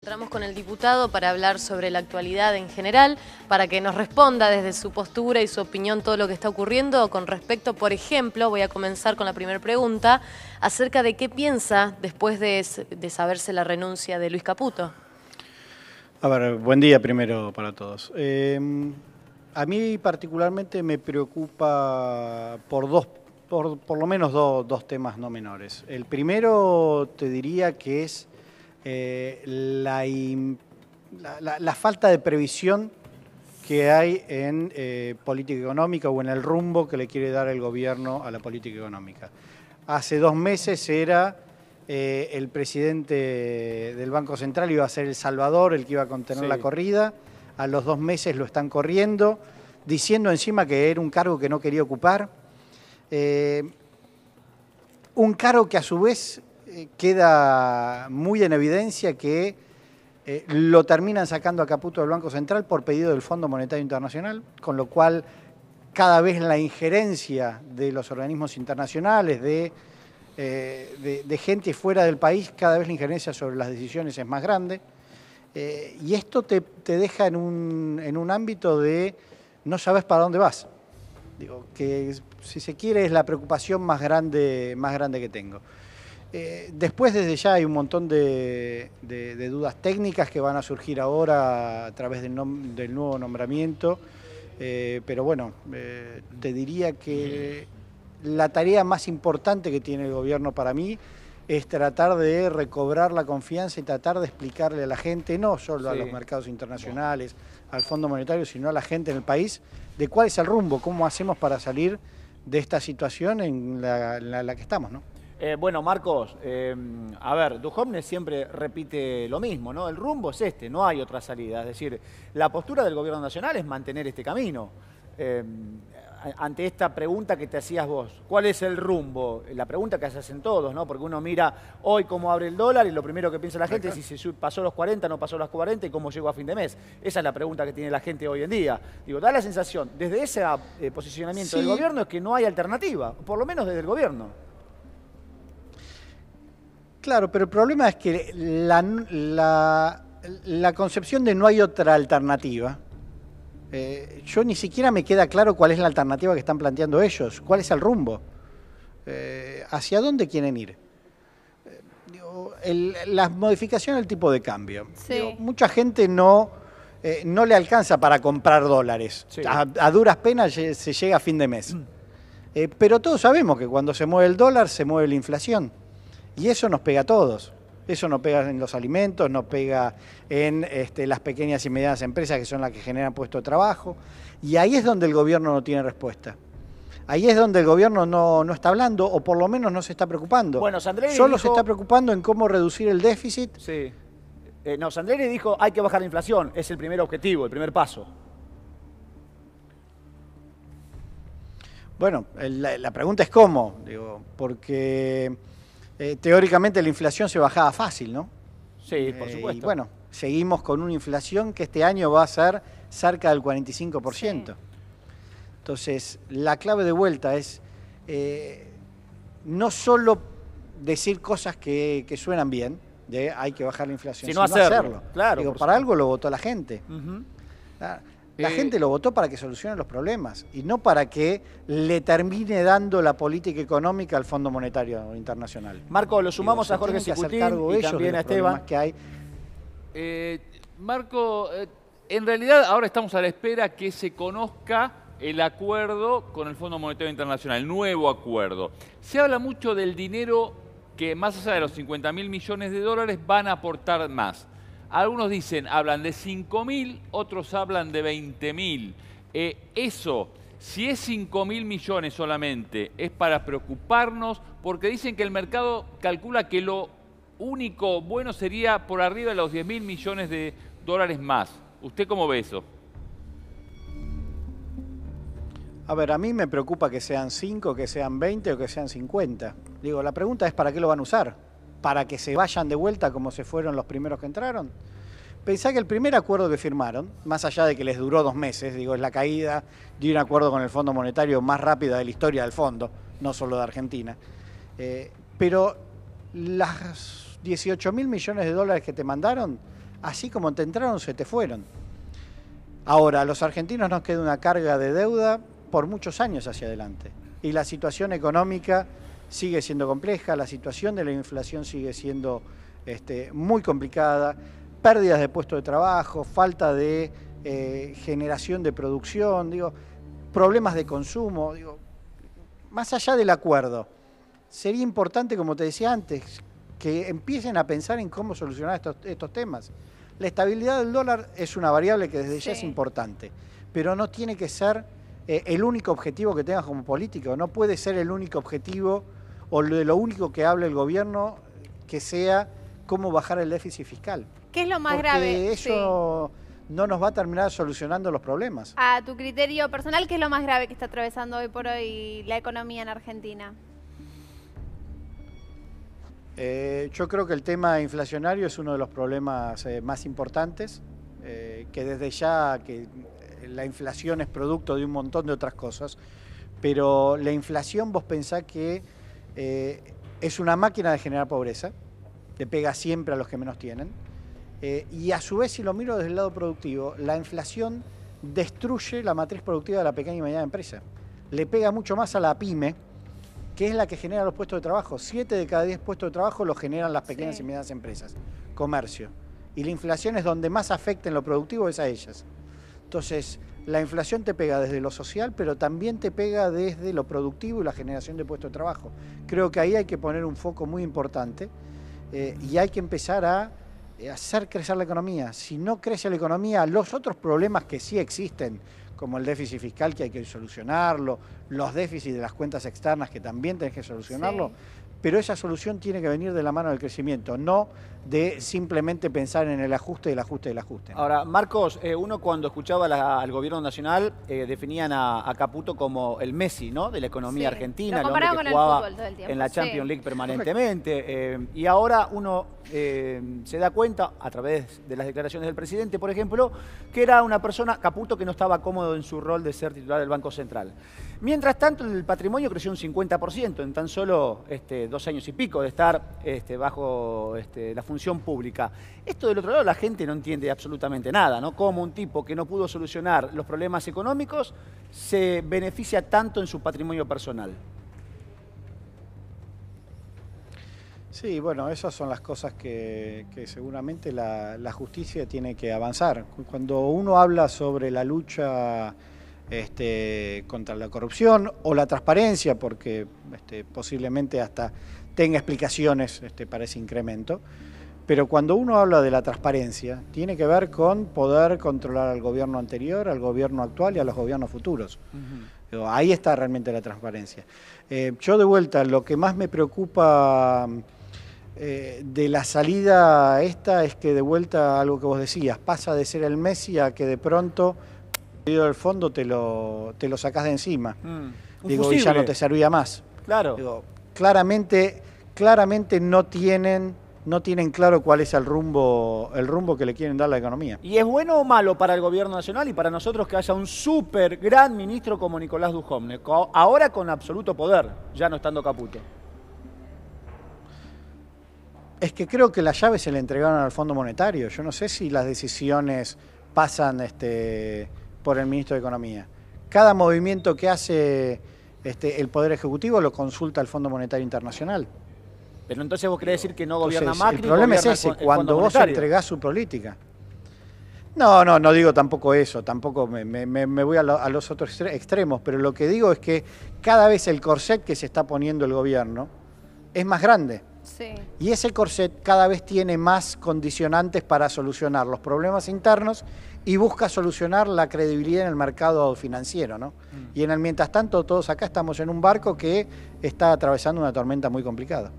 encontramos con el diputado para hablar sobre la actualidad en general, para que nos responda desde su postura y su opinión todo lo que está ocurriendo con respecto, por ejemplo, voy a comenzar con la primera pregunta, acerca de qué piensa después de saberse la renuncia de Luis Caputo. A ver, buen día primero para todos. A mí particularmente me preocupa por lo menos dos temas no menores. El primero te diría que es la falta de previsión que hay en política económica o en el rumbo que le quiere dar el gobierno a la política económica. Hace 2 meses era el presidente del Banco Central iba a ser El Salvador, el que iba a contener la corrida. A los 2 meses lo están corriendo, diciendo encima que era un cargo que no quería ocupar. Un cargo que a su vez queda muy en evidencia que lo terminan sacando a Caputo del Banco Central por pedido del Fondo Monetario Internacional, con lo cual cada vez la injerencia de los organismos internacionales, de gente fuera del país, cada vez la injerencia sobre las decisiones es más grande. Y esto te deja en un ámbito de no sabes para dónde vas. Digo, que si se quiere es la preocupación más grande que tengo. Después desde ya hay un montón de dudas técnicas que van a surgir ahora a través del nuevo nombramiento, pero bueno, te diría que la tarea más importante que tiene el gobierno para mí es tratar de recobrar la confianza y tratar de explicarle a la gente, no solo a los mercados internacionales, al Fondo Monetario, sino a la gente en el país, de cuál es el rumbo, cómo hacemos para salir de esta situación en la que estamos, ¿no? Bueno, Marcos, a ver, Duhovne siempre repite lo mismo, ¿no? El rumbo es este, no hay otra salida. Es decir, la postura del gobierno nacional es mantener este camino. Ante esta pregunta que te hacías vos, ¿cuál es el rumbo? La pregunta que se hacen todos, ¿no? Porque uno mira hoy cómo abre el dólar y lo primero que piensa la gente es si se pasó los 40, no pasó los 40 y cómo llegó a fin de mes. Esa es la pregunta que tiene la gente hoy en día. Digo, da la sensación, desde ese posicionamiento del gobierno es que no hay alternativa, por lo menos desde el gobierno. Claro, pero el problema es que la concepción de no hay otra alternativa, yo ni siquiera me queda claro cuál es la alternativa que están planteando ellos, cuál es el rumbo, hacia dónde quieren ir. La modificación del tipo de cambio. Sí. Digo, mucha gente no le alcanza para comprar dólares, a duras penas se llega a fin de mes. Pero todos sabemos que cuando se mueve el dólar se mueve la inflación. Y eso nos pega a todos. Eso nos pega en los alimentos, nos pega en las pequeñas y medianas empresas que son las que generan puestos de trabajo. Y ahí es donde el gobierno no tiene respuesta. Ahí es donde el gobierno no está hablando, o por lo menos no se está preocupando. Bueno, Sandleri solo dijo... se está preocupando en cómo reducir el déficit. Sí. No, Sandleri dijo hay que bajar la inflación. Es el primer objetivo, el primer paso. Bueno, la pregunta es cómo. Digo, porque... teóricamente la inflación se bajaba fácil, ¿no? Sí, por supuesto. Y bueno, seguimos con una inflación que este año va a ser cerca del 45%. Sí. Entonces, la clave de vuelta es no solo decir cosas que suenan bien, de hay que bajar la inflación, sino hacerlo. Claro, digo, para algo lo votó la gente. La gente lo votó para que solucione los problemas y no para que le termine dando la política económica al Fondo Monetario Internacional. Marco, lo sumamos a Jorge Sicutín y también a Esteban. Que hay. Marco, en realidad ahora estamos a la espera que se conozca el acuerdo con el Fondo Monetario Internacional, el nuevo acuerdo. Se habla mucho del dinero que más allá de los 50.000 millones de dólares van a aportar más. Algunos hablan de 5.000, otros hablan de 20.000. Eso, si es 5.000 millones solamente, es para preocuparnos, porque dicen que el mercado calcula que lo único bueno sería por arriba de los 10.000 millones de dólares más. ¿Usted cómo ve eso? A ver, a mí me preocupa que sean 5, que sean 20 o que sean 50. Digo, la pregunta es ¿para qué lo van a usar? ¿Para que se vayan de vuelta como se fueron los primeros que entraron? Pensá que el primer acuerdo que firmaron, más allá de que les duró 2 meses, digo, es la caída de un acuerdo con el Fondo Monetario más rápida de la historia del fondo, no solo de Argentina. Pero las 18.000 millones de dólares que te mandaron así como te entraron, se te fueron. Ahora, a los argentinos nos queda una carga de deuda por muchos años hacia adelante. Y la situación económica sigue siendo compleja, la situación de la inflación sigue siendo muy complicada, pérdidas de puestos de trabajo, falta de generación de producción, problemas de consumo. Más allá del acuerdo, sería importante, como te decía antes, que empiecen a pensar en cómo solucionar estos temas. La estabilidad del dólar es una variable que desde ya es importante, pero no tiene que ser el único objetivo que tengas como político, no puede ser el único objetivo o de lo único que hable el gobierno que sea cómo bajar el déficit fiscal. ¿Qué es lo más grave? Porque eso no nos va a terminar solucionando los problemas. A tu criterio personal, ¿qué es lo más grave que está atravesando hoy por hoy la economía en Argentina? Yo creo que el tema inflacionario es uno de los problemas más importantes, que desde ya que la inflación es producto de un montón de otras cosas, pero la inflación vos pensás que es una máquina de generar pobreza, le pega siempre a los que menos tienen, y a su vez, si lo miro desde el lado productivo, la inflación destruye la matriz productiva de la pequeña y mediana empresa, le pega mucho más a la pyme, que es la que genera los puestos de trabajo. 7 de cada 10 puestos de trabajo los generan las pequeñas y medianas empresas, comercio. Y la inflación es donde más afecta en lo productivo, es a ellas. Entonces, la inflación te pega desde lo social, pero también te pega desde lo productivo y la generación de puestos de trabajo. Creo que ahí hay que poner un foco muy importante y hay que empezar a hacer crecer la economía. Si no crece la economía, los otros problemas que sí existen, como el déficit fiscal que hay que solucionarlo, los déficits de las cuentas externas que también tenés que solucionarlo, pero esa solución tiene que venir de la mano del crecimiento, no de simplemente pensar en el ajuste del ajuste del ajuste, ¿no? Ahora, Marcos, uno cuando escuchaba al gobierno nacional definían a Caputo como el Messi, ¿no?, de la economía argentina, el hombre que jugaba en la Champions League permanentemente. Y ahora uno se da cuenta, a través de las declaraciones del presidente, por ejemplo, que era una persona, Caputo, que no estaba cómodo en su rol de ser titular del Banco Central. Mientras tanto, el patrimonio creció un 50% en tan solo 2 años y pico de estar bajo la función pública. Esto del otro lado la gente no entiende absolutamente nada, ¿no? Cómo un tipo que no pudo solucionar los problemas económicos se beneficia tanto en su patrimonio personal. Sí, bueno, esas son las cosas que seguramente la justicia tiene que avanzar. Cuando uno habla sobre la lucha contra la corrupción o la transparencia, porque posiblemente hasta tenga explicaciones para ese incremento, pero cuando uno habla de la transparencia, tiene que ver con poder controlar al gobierno anterior, al gobierno actual y a los gobiernos futuros. Ahí está realmente la transparencia. Yo de vuelta, lo que más me preocupa de la salida esta es que de vuelta, algo que vos decías, pasa de ser el Messi a que de pronto del fondo te lo sacás de encima. Y ya no te servía más. Claro. Claramente no tienen claro cuál es el rumbo que le quieren dar a la economía. ¿Y es bueno o malo para el gobierno nacional y para nosotros que haya un súper gran ministro como Nicolás Dujovne, ahora con absoluto poder, ya no estando Caputo? Es que creo que las llaves se le entregaron al Fondo Monetario. Yo no sé si las decisiones pasan por el ministro de Economía. Cada movimiento que hace el Poder Ejecutivo lo consulta el Fondo Monetario Internacional. Pero entonces vos querés decir que no gobierna Macri. El problema es ese, cuando vos entregás su política. No digo tampoco eso, tampoco me voy a los otros extremos, pero lo que digo es que cada vez el corset que se está poniendo el gobierno es más grande. Sí. Y ese corset cada vez tiene más condicionantes para solucionar los problemas internos y busca solucionar la credibilidad en el mercado financiero, ¿no? Y en el mientras tanto todos acá estamos en un barco que está atravesando una tormenta muy complicada.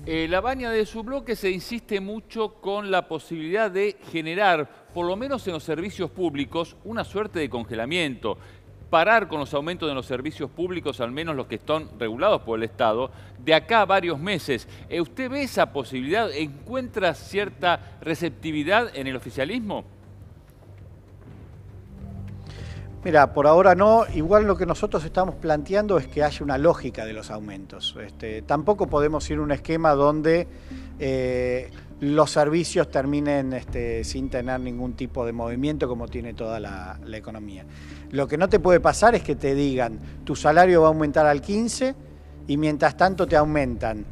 La baña de su bloque se insiste mucho con la posibilidad de generar, por lo menos en los servicios públicos, una suerte de congelamiento. Parar con los aumentos de los servicios públicos, al menos los que están regulados por el Estado, de acá a varios meses. ¿Usted ve esa posibilidad? ¿Encuentra cierta receptividad en el oficialismo? Mira, por ahora no. Igual lo que nosotros estamos planteando es que haya una lógica de los aumentos. Tampoco podemos ir a un esquema donde los servicios terminen sin tener ningún tipo de movimiento como tiene toda la economía. Lo que no te puede pasar es que te digan tu salario va a aumentar al 15 y mientras tanto te aumentan